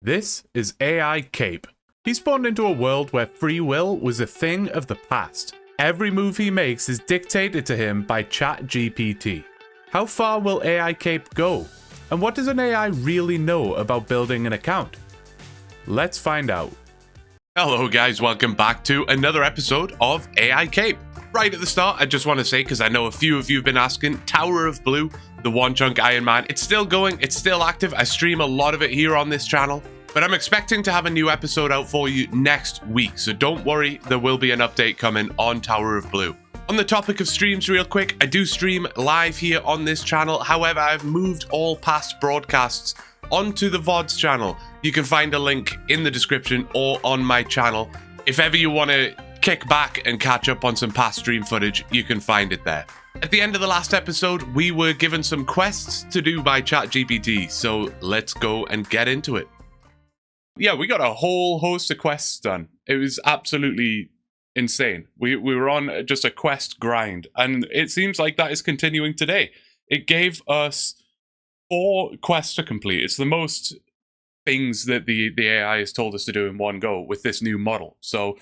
This is AI Cape. He spawned into a world where free will was a thing of the past. Every move he makes is dictated to him by ChatGPT. How far will AI Cape go? And what does an AI really know about building an account? Let's find out. Hello guys, welcome back to another episode of AI Cape. Right at the start, I just want to say, because I know a few of you have been asking, Tower of Blue, the one chunk Iron Man, it's still going, it's still active. I stream a lot of it here on this channel, but I'm expecting to have a new episode out for you next week, so don't worry, there will be an update coming on Tower of Blue. On the topic of streams real quick, I do stream live here on this channel, however I've moved all past broadcasts onto the VODs channel. You can find a link in the description or on my channel. If ever you want to kick back and catch up on some past stream footage, you can find it there. At the end of the last episode, we were given some quests to do by ChatGPT, so let's go and get into it. Yeah, we got a whole host of quests done. It was absolutely insane. We were on just a quest grind, and it seems like that is continuing today. It gave us 4 quests to complete. It's the most things that the AI has told us to do in one go with this new model. So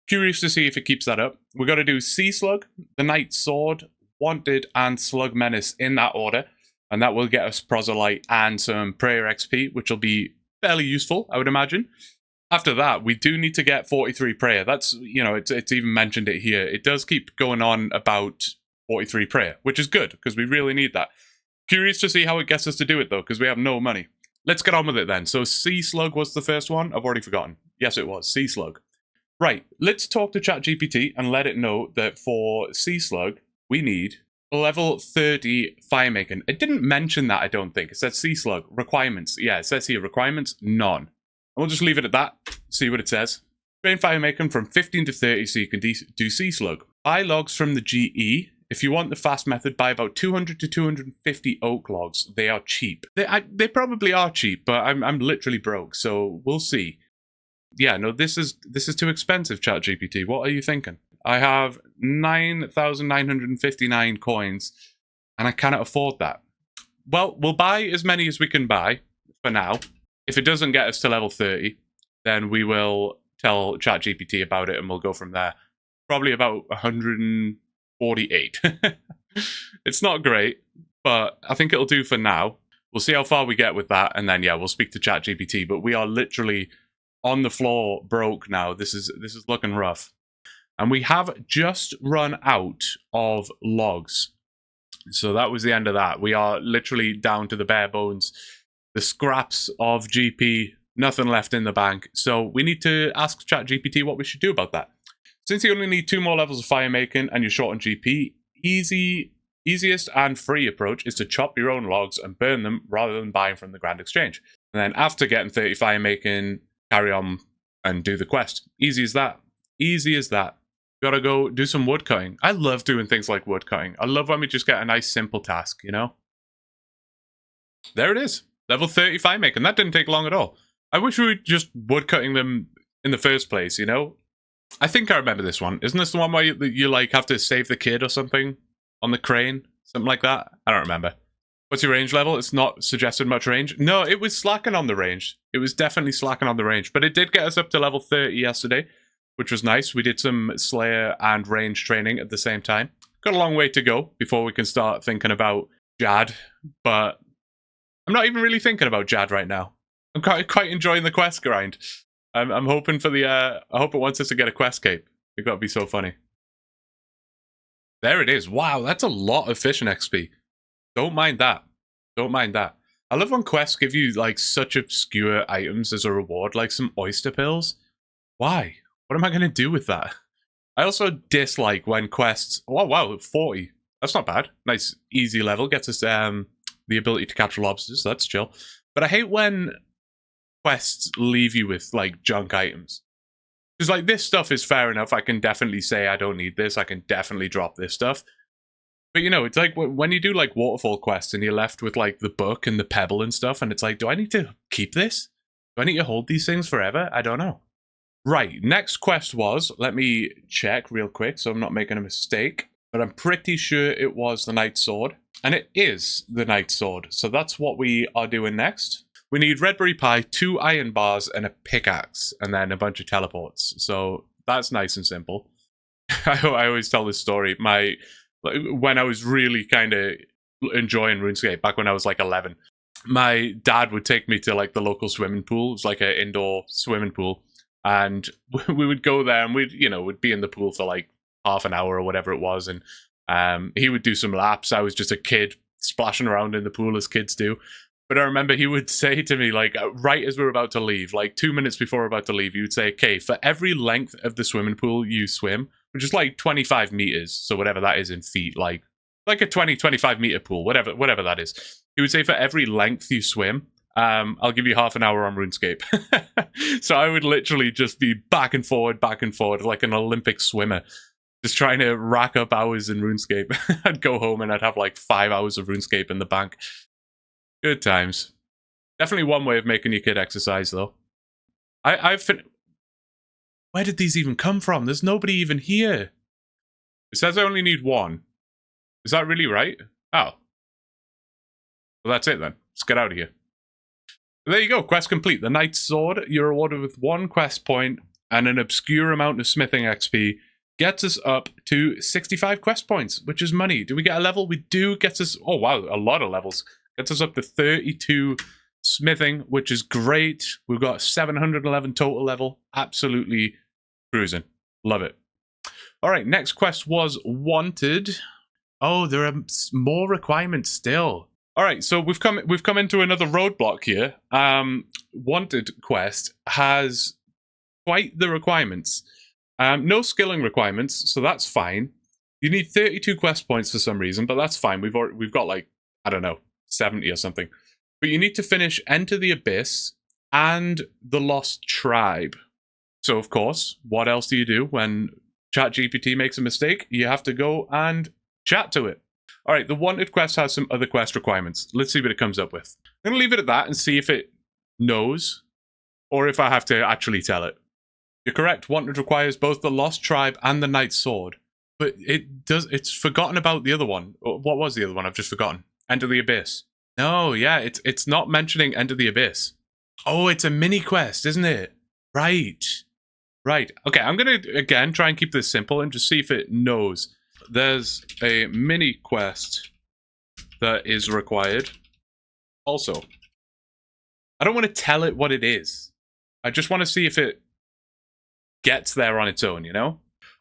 curious to see if it keeps that up. We're going to do Sea Slug, the Night Sword, Wanted, and Slug Menace in that order, and that will get us Proselyte and some Prayer XP, which will be fairly useful, I would imagine. After that, we do need to get 43 Prayer. That's, you know, it's even mentioned it here. It does keep going on about 43 Prayer, which is good, because we really need that. Curious to see how it gets us to do it, though, because we have no money. Let's get on with it, then. So Sea Slug was the first one. I've already forgotten. Yes, it was. Sea Slug. Right, let's talk to ChatGPT and let it know that for Sea Slug, we need level 30 firemaking. It didn't mention that, I don't think. It said Sea Slug. Requirements. Yeah, it says here, requirements, none. And we'll just leave it at that, see what it says. Train firemaking from 15 to 30 so you can do Sea Slug. Buy logs from the GE. If you want the fast method, buy about 200 to 250 oak logs. They are cheap. They probably are cheap, but I'm literally broke, so we'll see. Yeah, no, this is too expensive, ChatGPT. What are you thinking? I have 9,959 coins, and I cannot afford that. Well, we'll buy as many as we can buy for now. If it doesn't get us to level 30, then we will tell ChatGPT about it, and we'll go from there. Probably about 148. It's not great, but I think it'll do for now. We'll see how far we get with that, and then, yeah, we'll speak to ChatGPT. But we are literally on the floor broke now. This is looking rough. And we have just run out of logs. So that was the end of that. We are literally down to the bare bones. The scraps of GP, nothing left in the bank. So we need to ask ChatGPT what we should do about that. Since you only need 2 more levels of firemaking and you're short on GP, easiest and free approach is to chop your own logs and burn them rather than buying from the Grand Exchange. And then after getting 30 firemaking, carry on and do the quest. Easy as that. Easy as that. Gotta go do some wood cutting. I love doing things like wood cutting. I love when we just get a nice simple task, you know? There it is. Level 30 firemaking. That didn't take long at all. I wish we were just wood cutting them in the first place, you know? I think I remember this one. Isn't this the one where you like have to save the kid or something on the crane? Something like that? I don't remember. What's your range level? It's not suggested much range. No, it was slacking on the range. It was definitely slacking on the range. But it did get us up to level 30 yesterday, which was nice. We did some Slayer and range training at the same time. Got a long way to go before we can start thinking about Jad, but I'm not even really thinking about Jad right now. I'm quite enjoying the quest grind. I'm hoping for the, I hope it wants us to get a quest cape. It's got to be so funny. There it is. Wow, that's a lot of fishing XP. Don't mind that. Don't mind that. I love when quests give you, like, such obscure items as a reward, like some oyster pills. Why? What am I going to do with that? I also dislike when quests... Oh, wow, 40. That's not bad. Nice, easy level. Gets us the ability to capture lobsters. So that's chill. But I hate when quests leave you with, like, junk items. Because, like, this stuff is fair enough. I can definitely say I don't need this. I can definitely drop this stuff. But, you know, it's like when you do, like, waterfall quests and you're left with, like, the book and the pebble and stuff, and it's like, do I need to keep this? Do I need to hold these things forever? I don't know. Right, next quest was, let me check real quick so I'm not making a mistake, but I'm pretty sure it was the Night Sword, and it is the Night Sword, so that's what we are doing next. We need redberry pie, 2 iron bars, and a pickaxe, and then a bunch of teleports. So that's nice and simple. I always tell this story. When I was really kind of enjoying RuneScape, back when I was like 11, my dad would take me to like the local swimming pool. It was like an indoor swimming pool, and we would go there, and we'd be in the pool for like half an hour or whatever it was, and he would do some laps. I was just a kid splashing around in the pool as kids do. But I remember he would say to me, like, right as we were about to leave, like 2 minutes before we were about to leave, he would say, okay, for every length of the swimming pool you swim, which is like 25 meters, so whatever that is in feet, like a 25 meter pool, whatever that is. He would say, for every length you swim, I'll give you half an hour on RuneScape. So I would literally just be back and forward, like an Olympic swimmer, just trying to rack up hours in RuneScape. I'd go home and I'd have like 5 hours of RuneScape in the bank. Good times. Definitely one way of making your kid exercise, though. Where did these even come from? There's nobody even here. It says I only need 1. Is that really right? Oh. Well, that's it then. Let's get out of here. There you go. Quest complete. The Knight's Sword. You're rewarded with 1 quest point and an obscure amount of smithing XP. Gets us up to 65 quest points, which is money. Do we get a level? We do. Gets us... Oh, wow. A lot of levels. Gets us up to 32 smithing, which is great. We've got 711 total level. Absolutely cruising. Love it. All right, next quest was Wanted. Oh, there are more requirements still. All right, so we've come into another roadblock here. Wanted quest has quite the requirements. No skilling requirements, so that's fine. You need 32 quest points for some reason, but that's fine. We've got like, I don't know, 70 or something. But you need to finish Enter the Abyss and The Lost Tribe. So, of course, what else do you do when ChatGPT makes a mistake? You have to go and chat to it. All right, the Wanted quest has some other quest requirements. Let's see what it comes up with. I'm going to leave it at that and see if it knows or if I have to actually tell it. You're correct. Wanted requires both the Lost Tribe and the Knight's Sword. But it's forgotten about the other one. What was the other one? I've just forgotten. Enter the Abyss. No, yeah, it's not mentioning Enter the Abyss. Oh, it's a mini quest, isn't it? Right. Okay, I'm going to, again, try and keep this simple and just see if it knows. There's a mini quest that is required. Also, I don't want to tell it what it is. I just want to see if it gets there on its own, you know?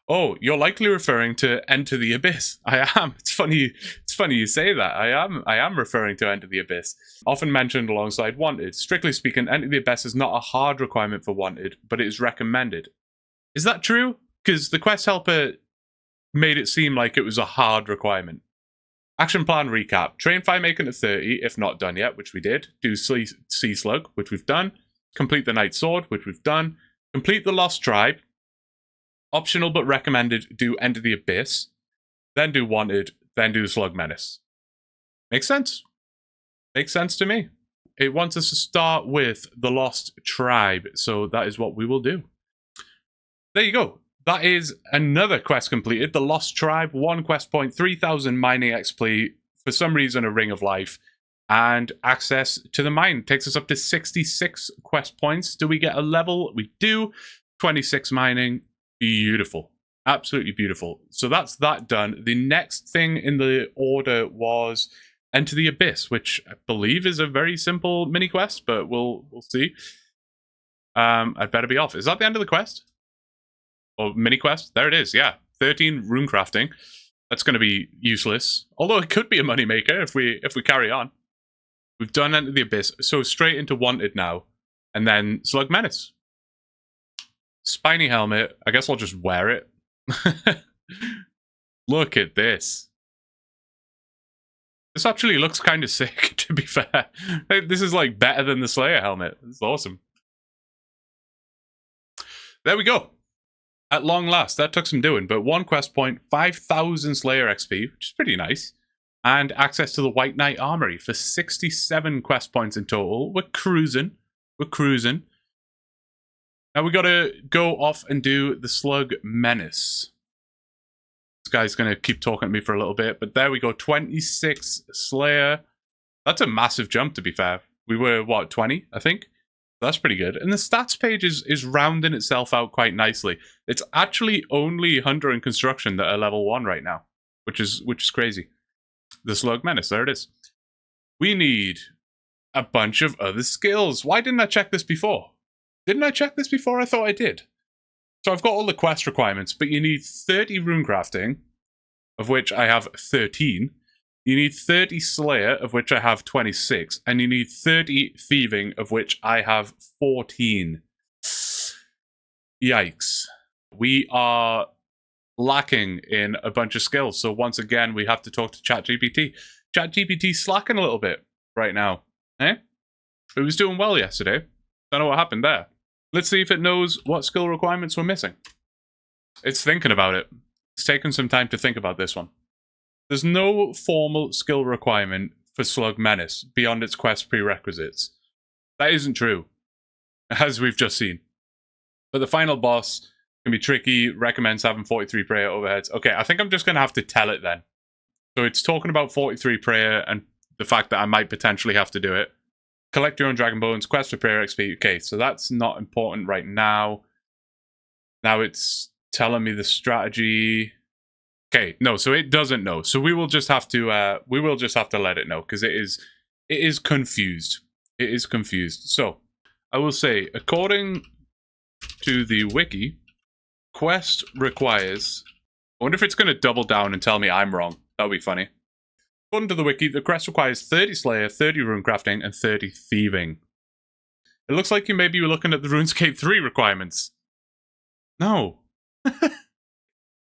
Oh, you're likely referring to Enter the Abyss. I am. It's funny you say that. I am referring to Enter the Abyss. Often mentioned alongside Wanted. Strictly speaking, Enter the Abyss is not a hard requirement for Wanted, but it is recommended. Is that true? Because the quest helper made it seem like it was a hard requirement. Action plan recap. Train Fire Maker to 30, if not done yet, which we did. Do Sea Slug, which we've done. Complete the Knight's Sword, which we've done. Complete the Lost Tribe. Optional but recommended, do Enter the Abyss. Then do Wanted. Then do the Slug Menace. Makes sense. Makes sense to me. It wants us to start with the Lost Tribe, so that is what we will do. There you go. That is another quest completed. The Lost Tribe, 1 quest point, 3,000 mining XP, for some reason a Ring of Life, and access to the mine. Takes us up to 66 quest points. Do we get a level? We do. 26 mining. Beautiful. Absolutely beautiful. So that's that done. The next thing in the order was Enter the Abyss, which I believe is a very simple mini quest, but we'll see. I'd better be off. Is that the end of the quest? Or mini quest? There it is, yeah. 13 rune crafting. That's going to be useless. Although it could be a moneymaker if we carry on. We've done Enter the Abyss, so straight into Wanted now. And then Slug Menace. Spiny helmet. I guess I'll just wear it. Look at this. This actually looks kind of sick, to be fair. This is like better than the Slayer helmet. It's awesome. There we go. At long last, that took some doing, but 1 quest point, 5,000 Slayer XP, which is pretty nice, and access to the White Knight Armory for 67 quest points in total. We're cruising. We're cruising. Now we gotta go off and do the Slug Menace. This guy's gonna keep talking to me for a little bit, but there we go, 26 Slayer. That's a massive jump, to be fair. We were, what, 20, I think? That's pretty good. And the stats page is rounding itself out quite nicely. It's actually only Hunter and Construction that are level 1 right now, which is crazy. The Slug Menace, there it is. We need a bunch of other skills. Why didn't I check this before? Didn't I check this before? I thought I did. So I've got all the quest requirements, but you need 30 rune crafting, of which I have 13. You need 30 Slayer, of which I have 26. And you need 30 Thieving, of which I have 14. Yikes. We are lacking in a bunch of skills. So once again, we have to talk to ChatGPT. ChatGPT's slacking a little bit right now. Eh? It was doing well yesterday. Don't know what happened there. Let's see if it knows what skill requirements we're missing. It's thinking about it. It's taken some time to think about this one. There's no formal skill requirement for Slug Menace beyond its quest prerequisites. That isn't true, as we've just seen. But the final boss can be tricky, recommends having 43 prayer overheads. Okay, I think I'm just going to have to tell it then. So it's talking about 43 prayer and the fact that I might potentially have to do it. Collect your own dragon bones, quest for prayer XP. Okay, so that's not important right now. Now it's telling me the strategy. Okay, no, so it doesn't know. So we will just have to let it know because it is confused. It is confused. So I will say, according to the wiki, quest requires. I wonder if it's going to double down and tell me I'm wrong. That would be funny. According to the wiki, the quest requires 30 Slayer, 30 Rune Crafting, and 30 Thieving. It looks like you maybe were looking at the RuneScape 3 requirements. No.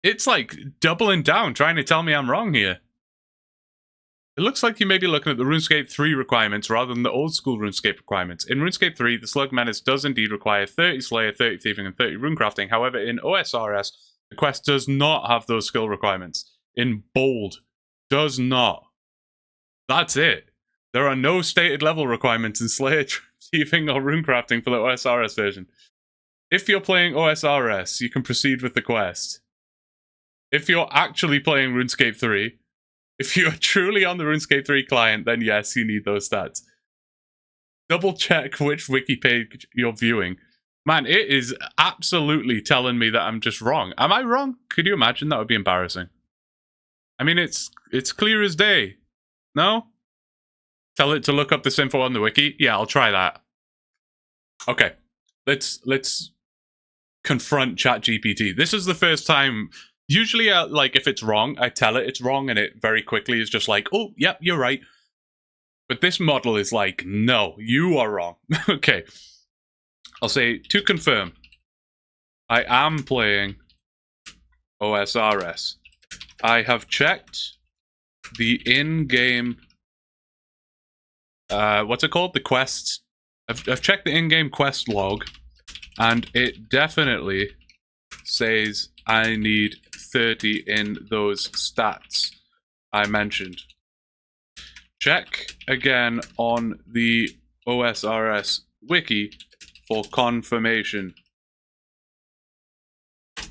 It's like doubling down, trying to tell me I'm wrong here. It looks like you may be looking at the RuneScape 3 requirements rather than the old school RuneScape requirements. In RuneScape 3, the Slug Menace does indeed require 30 Slayer, 30 Thieving, and 30 Rune Crafting. However, in OSRS, the quest does not have those skill requirements. In bold, does not. That's it. There are no stated level requirements in Slayer, Thieving, or Rune Crafting for the OSRS version. If you're playing OSRS, you can proceed with the quest. If you're actually playing RuneScape 3, if you're truly on the RuneScape 3 client, then yes, you need those stats. Double check which wiki page you're viewing. Man, it is absolutely telling me that I'm just wrong. Am I wrong? Could you imagine? That would be embarrassing. I mean, it's clear as day. No? Tell it to look up this info on the wiki? Yeah, I'll try that. Okay. Let's confront ChatGPT. This is the first time. Usually, like, if it's wrong, I tell it it's wrong, and it very quickly is just like, oh, yep, you're right. But this model is like, no, you are wrong. Okay. I'll say, to confirm, I am playing OSRS. I have checked the in-game, what's it called? The quests. I've checked the in-game quest log, and it definitely says I need 30 in those stats I mentioned. Check again on the OSRS wiki for confirmation. I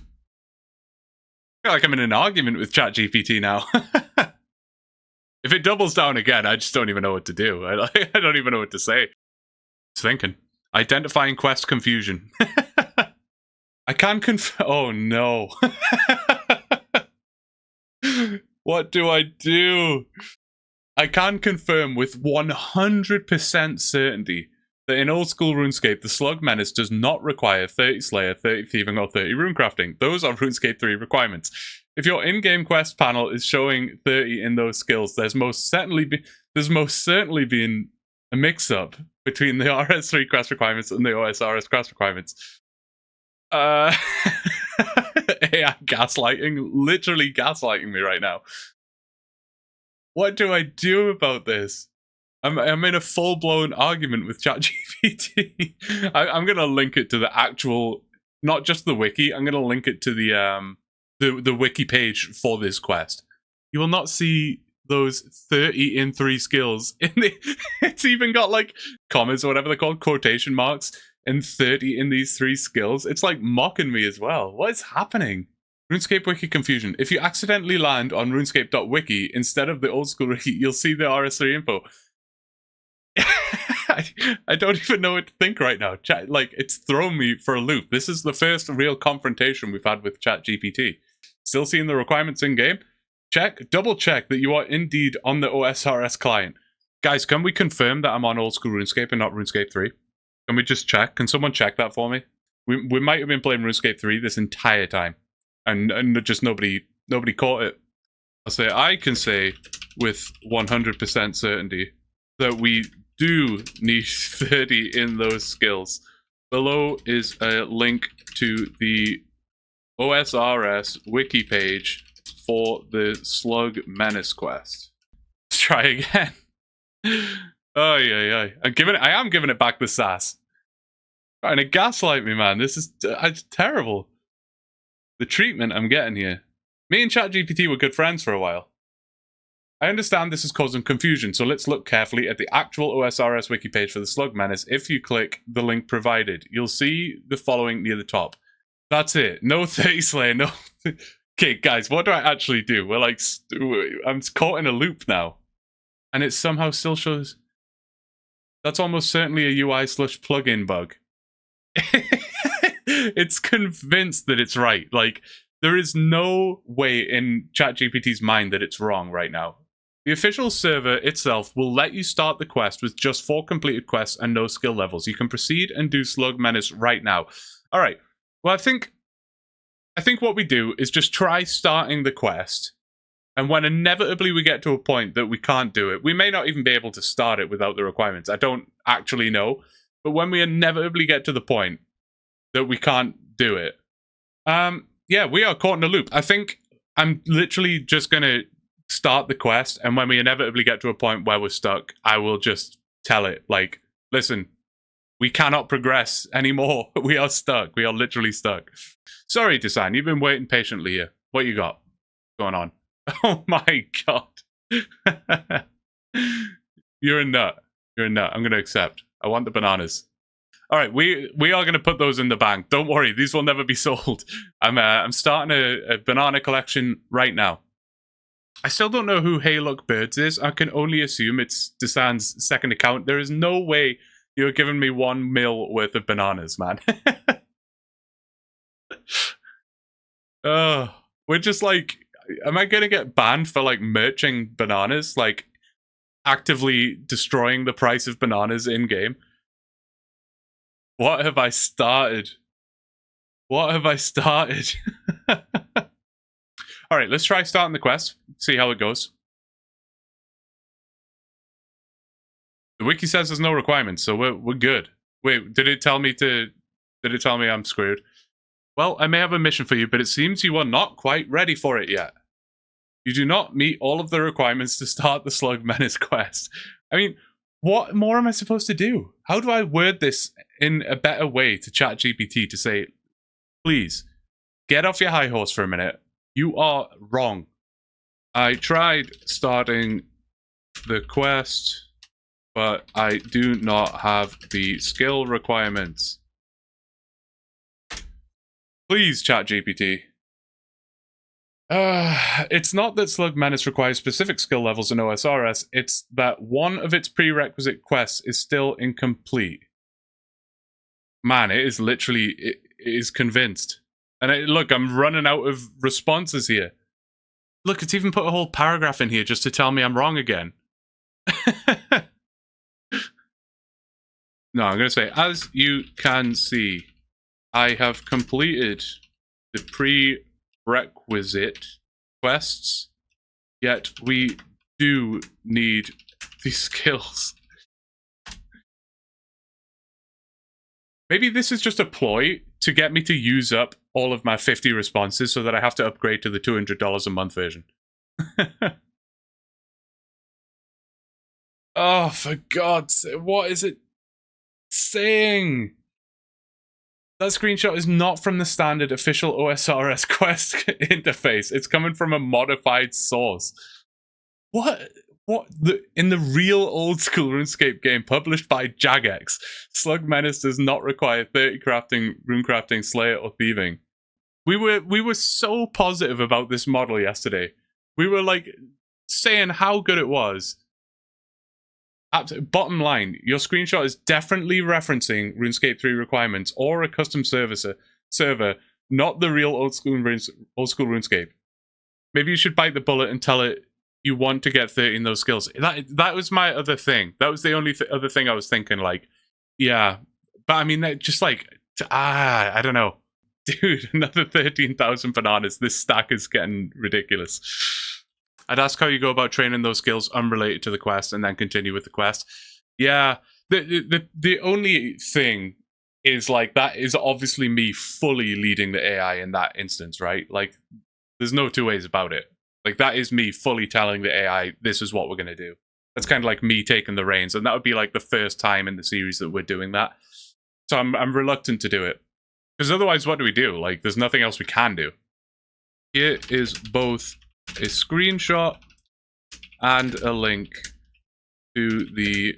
feel like I'm in an argument with ChatGPT now. If it doubles down again, I just don't even know what to do. I don't even know what to say. It's thinking. Identifying quest confusion. I can oh no. What do I do? I can confirm with 100% certainty that in old school RuneScape, the Slug Menace does not require 30 Slayer, 30 Thieving, or 30 Rune Crafting. Those are RuneScape 3 requirements. If your in-game quest panel is showing 30 in those skills, there's most certainly been a mix-up between the RS3 quest requirements and the OSRS quest requirements. AI gaslighting, literally gaslighting me right now. What do I do about this? I'm in a full-blown argument with ChatGPT. I'm going to link it to the actual, not just the wiki, I'm going to link it to the wiki page for this quest. You will not see those 30 in 3 skills. It's even got like commas or whatever they're called, quotation marks, and 30 in these 3 skills. It's like mocking me as well. What is happening? RuneScape wiki confusion. If you accidentally land on runescape.wiki instead of the old school wiki, you'll see the RS3 info. I I don't even know what to think right now. Chat, like, it's thrown me for a loop. This is the first real confrontation we've had with ChatGPT. Still seeing the requirements in game? Double check that you are indeed on the OSRS client. Guys, can we confirm that I'm on old school RuneScape and not RuneScape 3? Can we just check? Can someone check that for me? We might have been playing RuneScape 3 this entire time, and just nobody caught it. I can say with 100% certainty that we do need 30 in those skills. Below is a link to the OSRS wiki page for the Slug Menace quest. Let's try again. Oh yeah. I am giving it back the sass. Trying to gaslight me, man. This is terrible. The treatment I'm getting here. Me and ChatGPT were good friends for a while. I understand this is causing confusion, so let's look carefully at the actual OSRS wiki page for the Slug Menace. If you click the link provided, you'll see the following near the top. That's it. No 30 Slayer, no... Okay, guys, what do I actually do? We're like... I'm caught in a loop now. And it somehow still shows... That's almost certainly a UI/plugin bug. It's convinced that it's right. Like, there is no way in ChatGPT's mind that it's wrong right now. The official server itself will let you start the quest with just 4 completed quests and no skill levels. You can proceed and do Slug Menace right now. All right. Well, I think what we do is just try starting the quest, and when inevitably we get to a point that we can't do it, we may not even be able to start it without the requirements. I don't actually know. But when we inevitably get to the point that we can't do it, yeah, we are caught in a loop. I think I'm literally just going to start the quest, and when we inevitably get to a point where we're stuck, I will just tell it, like, listen, we cannot progress anymore. We are stuck. We are literally stuck. Sorry, Design, you've been waiting patiently here. What you got going on? Oh my god. You're a nut. You're a nut. I'm going to accept. I want the bananas. All right, we are going to put those in the bank. Don't worry, these will never be sold. I'm starting a banana collection right now. I still don't know who Hey Look Birds is. I can only assume it's Desan's second account. There is no way you're giving me 1 mil worth of bananas, man. We're just like, am I going to get banned for like merching bananas? Like actively destroying the price of bananas in game? What have I started? What have I started? All right, let's try starting the quest. See how it goes. The wiki says there's no requirements, so we're good. Wait, did it tell me I'm screwed? Well, I may have a mission for you, but it seems you are not quite ready for it yet. You do not meet all of the requirements to start the Slug Menace quest. I mean, what more am I supposed to do? How do I word this in a better way to ChatGPT to say, please, get off your high horse for a minute. You are wrong. I tried starting the quest, but I do not have the skill requirements. Please, ChatGPT. It's not that Slug Menace requires specific skill levels in OSRS, it's that one of its prerequisite quests is still incomplete. Man, it is literally, it is convinced. And look, I'm running out of responses here. Look, it's even put a whole paragraph in here just to tell me I'm wrong again. No, I'm going to say, as you can see, I have completed the prerequisite quests, yet we do need these skills. Maybe this is just a ploy to get me to use up all of my 50 responses so that I have to upgrade to the $200 a month version. Oh, for God's sake, what is it saying? That screenshot is not from the standard official OSRS quest interface. It's coming from a modified source. What? In the real old school RuneScape game published by Jagex, Slug Menace does not require 30 crafting, runecrafting, slayer, or thieving. We were so positive about this model yesterday. We were like saying how good it was. Bottom line, your screenshot is definitely referencing RuneScape 3 requirements or a custom server, not the real old school RuneScape. Maybe you should bite the bullet and tell it you want to get 30 in those skills. That was my other thing. That was the only other thing I was thinking, like, yeah. But I mean, just like, I don't know. Dude, another 13,000 bananas. This stack is getting ridiculous. I'd ask how you go about training those skills unrelated to the quest and then continue with the quest. Yeah, the only thing is, like, that is obviously me fully leading the AI in that instance, right? Like, there's no two ways about it. Like, that is me fully telling the AI, this is what we're going to do. That's kind of like me taking the reins, and that would be like the first time in the series that we're doing that. So I'm reluctant to do it. Because otherwise, what do we do? Like, there's nothing else we can do. Here is both a screenshot and a link to the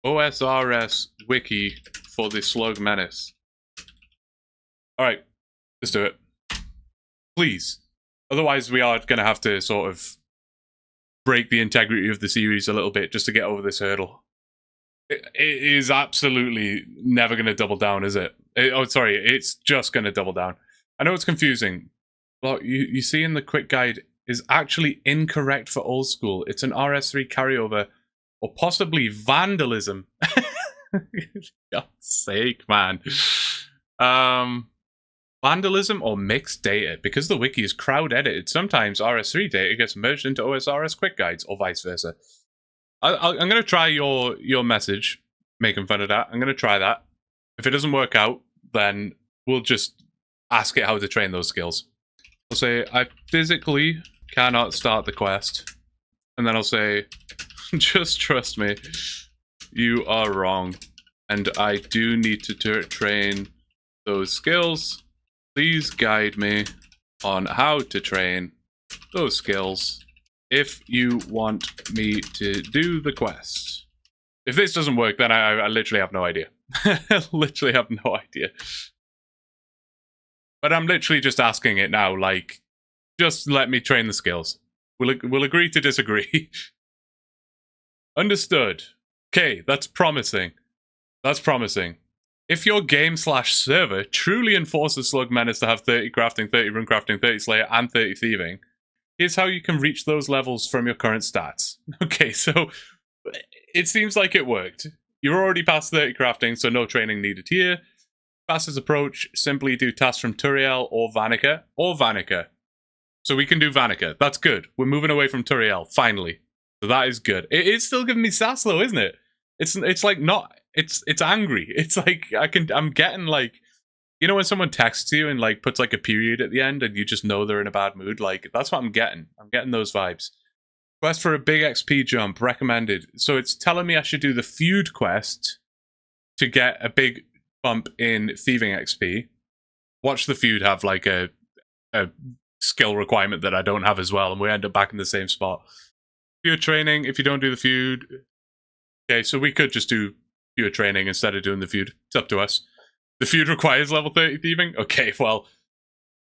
OSRS wiki for the Slug Menace. Alright, let's do it. Please. Otherwise, we are going to have to sort of break the integrity of the series a little bit just to get over this hurdle. It is absolutely never going to double down, is it? It's just going to double down. I know it's confusing. Well, you see in the quick guide is actually incorrect for old school. It's an RS3 carryover or possibly vandalism. God's sake, man. Vandalism or mixed data. Because the wiki is crowd edited, sometimes RS3 data gets merged into OSRS quick guides or vice versa. I'm going to try your message, making fun of that. I'm going to try that. If it doesn't work out, then we'll just ask it how to train those skills. I'll say, I physically cannot start the quest. And then I'll say, just trust me, you are wrong. And I do need to train those skills. Please guide me on how to train those skills if you want me to do the quest. If this doesn't work, then I literally have no idea. I literally have no idea. But I'm literally just asking it now, like, just let me train the skills. We'll agree to disagree. Understood. Okay, that's promising. That's promising. If your game/server truly enforces Slug Menace to have 30 crafting, 30 rune crafting, 30 slayer, and 30 thieving, here's how you can reach those levels from your current stats. Okay, so it seems like it worked. You're already past 30 crafting, so no training needed here. Fastest approach, simply do tasks from Turiel or Vanica. So we can do Vanica. That's good. We're moving away from Turiel, finally. So that is good. It is still giving me sass though, isn't it? It's like not... It's angry. It's like I'm getting like, you know when someone texts you and like puts like a period at the end and you just know they're in a bad mood? Like, that's what I'm getting. I'm getting those vibes. Quest for a big XP jump, recommended. So it's telling me I should do the feud quest to get a big bump in thieving XP. Watch the feud have like a skill requirement that I don't have as well, and we end up back in the same spot. Feud training, if you don't do the feud. Okay, so we could just do feud training instead of doing the feud. It's up to us. The feud requires level 30 thieving? Okay, well,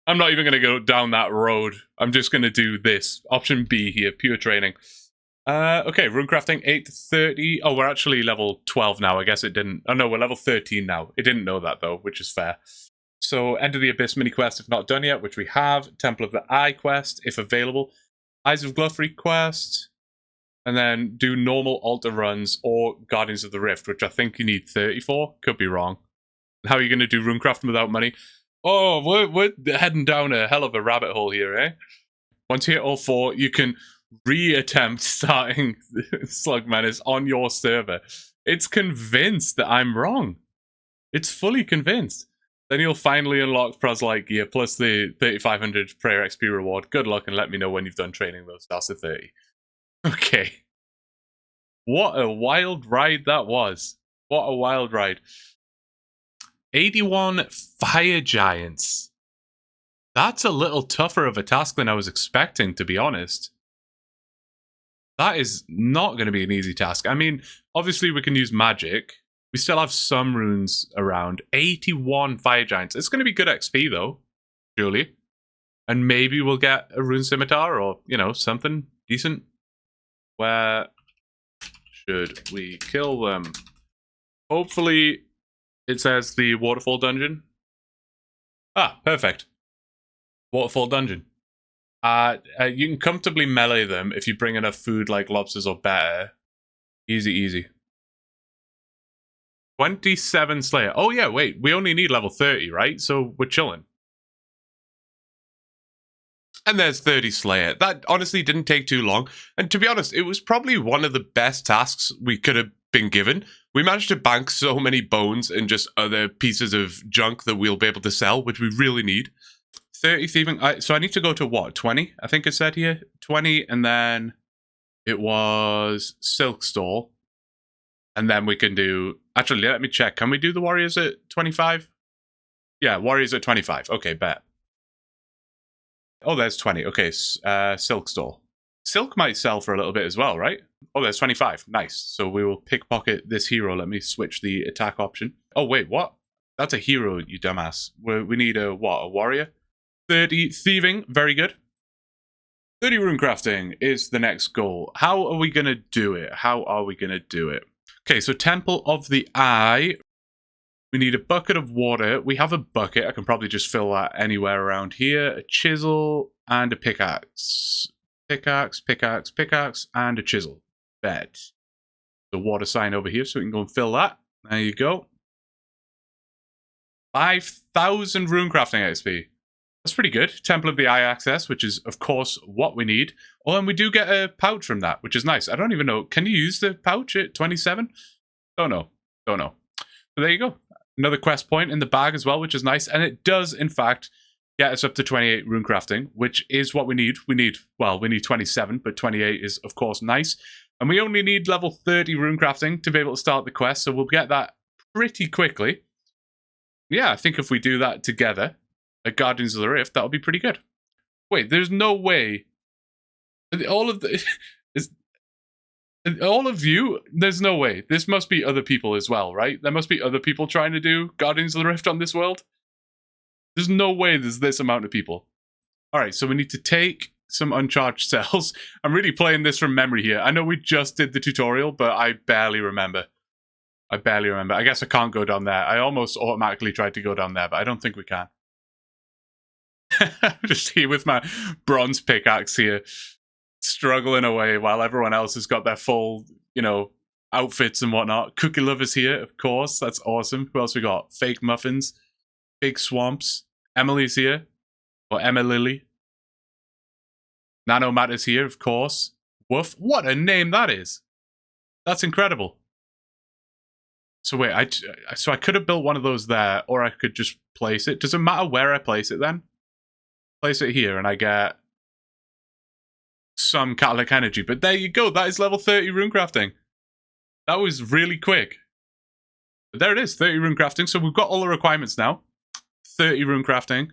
I'm not even going to go down that road. I'm just going to do this. Option B here, pure training. Okay, runecrafting 8 to 30. Oh, we're actually level 12 now. I guess it didn't... Oh, no, we're level 13 now. It didn't know that, though, which is fair. So, End of the Abyss mini quest, if not done yet, which we have. Temple of the Eye quest, if available. Eyes of Gluffrey quest. And then do normal altar runs or Guardians of the Rift, which I think you need 30 for. Could be wrong. How are you going to do runecrafting without money? Oh, we're heading down a hell of a rabbit hole here, eh? Once you hit all 4, you can re-attempt starting Slug Menace on your server. It's convinced that I'm wrong. It's fully convinced. Then you'll finally unlock Proselyte gear plus the 3,500 prayer XP reward. Good luck and let me know when you've done training those stars to 30. Okay. What a wild ride that was. What a wild ride. 81 Fire Giants. That's a little tougher of a task than I was expecting, to be honest. That is not going to be an easy task. I mean, obviously we can use magic. We still have some runes around. 81 Fire Giants. It's going to be good XP, though. Surely. And maybe we'll get a rune scimitar or, you know, something decent. Where should we kill them? Hopefully it says the waterfall dungeon. Ah, perfect. Waterfall dungeon. You can comfortably melee them if you bring enough food like lobsters or better. Easy, easy. 27 Slayer. Oh yeah, wait. We only need level 30, right? So we're chilling. And there's 30 Slayer. That honestly didn't take too long. And to be honest, it was probably one of the best tasks we could have been given. We managed to bank so many bones and just other pieces of junk that we'll be able to sell, which we really need. 30 thieving. So I need to go to what? 20? I think it said here. 20, and then it was Silk Stall. And then we can do... Actually, let me check. Can we do the Warriors at 25? Yeah, Warriors at 25. Okay, bet. Oh, there's 20. Okay, Silk Stall. Silk might sell for a little bit as well, right? Oh, there's 25. Nice. So we will pickpocket this hero. Let me switch the attack option. Oh, wait, what? That's a hero, you dumbass. We need a, what, a warrior? 30 thieving. Very good. 30 rune crafting is the next goal. How are we going to do it? How are we going to do it? Okay, so Temple of the Eye. We need a bucket of water. We have a bucket. I can probably just fill that anywhere around here. A chisel and a pickaxe. Pickaxe, pickaxe, pickaxe, and a chisel. Bet. The water sign over here, so we can go and fill that. There you go. 5,000 rune crafting XP. That's pretty good. Temple of the Eye access, which is, of course, what we need. Oh, and we do get a pouch from that, which is nice. I don't even know. Can you use the pouch at 27? Don't know. Don't know. But there you go. Another quest point in the bag as well, which is nice. And it does, in fact, get us up to 28 rune crafting, which is what we need. We need 27, but 28 is, of course, nice. And we only need level 30 rune crafting to be able to start the quest, so we'll get that pretty quickly. Yeah, I think if we do that together at Guardians of the Rift, that'll be pretty good. Wait, there's no way. All of you, there's no way. This must be other people as well, right? There must be other people trying to do Guardians of the Rift on this world. There's no way there's this amount of people. All right, so we need to take some uncharged cells. I'm really playing this from memory here. I know we just did the tutorial, but I barely remember. I guess I can't go down there. I almost automatically tried to go down there, but I don't think we can. I'm just here with my bronze pickaxe here, struggling away while everyone else has got their full, outfits and whatnot. Cookie Lover's here, of course. That's awesome. Who else we got? Fake Muffins. Big Swamps. Emily's here. Or Emma Lily. Nano Matter's here, of course. Woof. What a name that is. That's incredible. So wait, I could have built one of those there, or I could just place it. Does it matter where I place it then? Place it here and I get some catalytic energy. But there you go. That is level 30 rune crafting. That was really quick. But there it is, 30 rune crafting. So we've got all the requirements now. 30 rune crafting,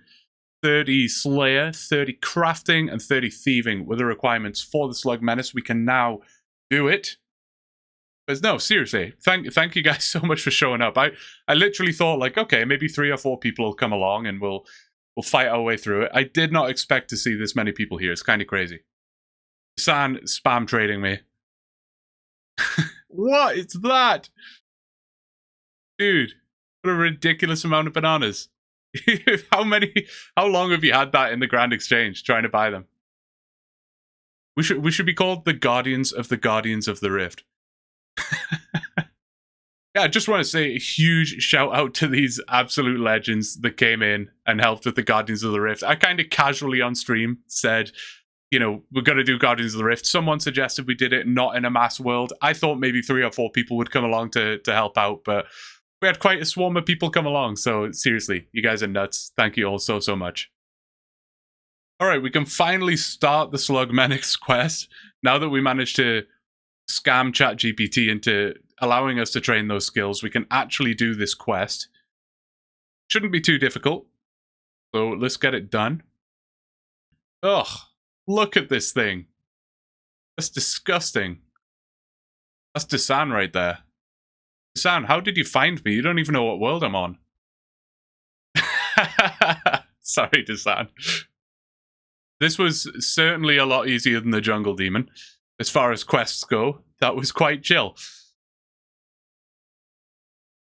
30 Slayer, 30 crafting, and 30 thieving were the requirements for the Slug Menace. We can now do it. But no, seriously, thank you guys so much for showing up. I literally thought, like, okay, maybe 3 or 4 people will come along and we'll fight our way through it. I did not expect to see this many people here. It's kind of crazy. San spam trading me. What is that? Dude, what a ridiculous amount of bananas. How long have you had that in the Grand Exchange trying to buy them? We should be called the Guardians of the Rift. Yeah, I just want to say a huge shout out to these absolute legends that came in and helped with the Guardians of the Rift. I kind of casually on stream said, we're going to do Guardians of the Rift. Someone suggested we did it not in a mass world. I thought maybe 3 or 4 people would come along to help out, but we had quite a swarm of people come along. So seriously, you guys are nuts. Thank you all so much. All right, we can finally start the Slug Menace quest now that we managed to scam ChatGPT into allowing us to train those skills. We can actually do this quest. Shouldn't be too difficult. So let's get it done. Ugh, look at this thing. That's disgusting. That's Desan right there. Desan, how did you find me? You don't even know what world I'm on. Sorry, Desan. This was certainly a lot easier than the Jungle Demon, as far as quests go. That was quite chill.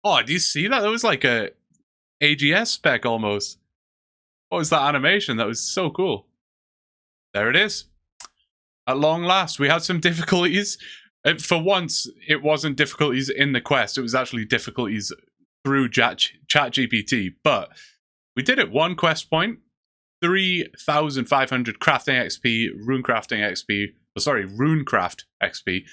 Oh, do you see that? That was like a AGS spec almost. What was that animation? That was so cool. There it is. At long last, we had some difficulties. For once, it wasn't difficulties in the quest. It was actually difficulties through ChatGPT. But we did it. 1 quest point, 3,500 crafting XP, runecraft XP,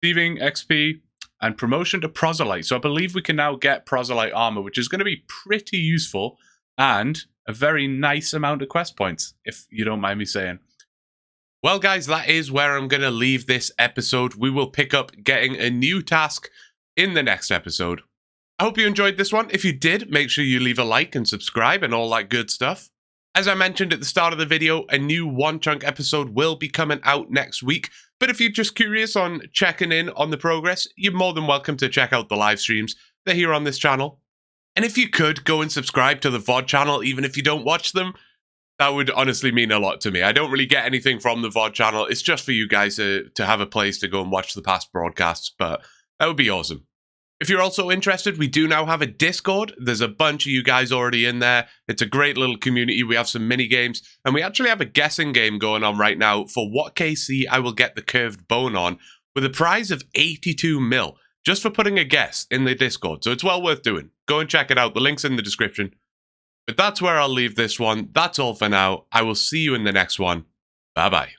thieving XP, and promotion to proselyte. So I believe we can now get proselyte armor, which is going to be pretty useful and a very nice amount of quest points, if you don't mind me saying. Well, guys, that is where I'm going to leave this episode. We will pick up getting a new task in the next episode. I hope you enjoyed this one. If you did, make sure you leave a like and subscribe and all that good stuff. As I mentioned at the start of the video, a new One Chunk episode will be coming out next week. But if you're just curious on checking in on the progress, you're more than welcome to check out the live streams. They're here on this channel. And if you could, go and subscribe to the VOD channel, even if you don't watch them. That would honestly mean a lot to me. I don't really get anything from the VOD channel. It's just for you guys to have a place to go and watch the past broadcasts, but that would be awesome. If you're also interested, we do now have a Discord. There's a bunch of you guys already in there. It's a great little community. We have some mini games, and we actually have a guessing game going on right now for what KC I will get the curved bone on, with a prize of 82 mil, just for putting a guess in the Discord. So it's well worth doing. Go and check it out. The link's in the description. But that's where I'll leave this one. That's all for now. I will see you in the next one. Bye-bye.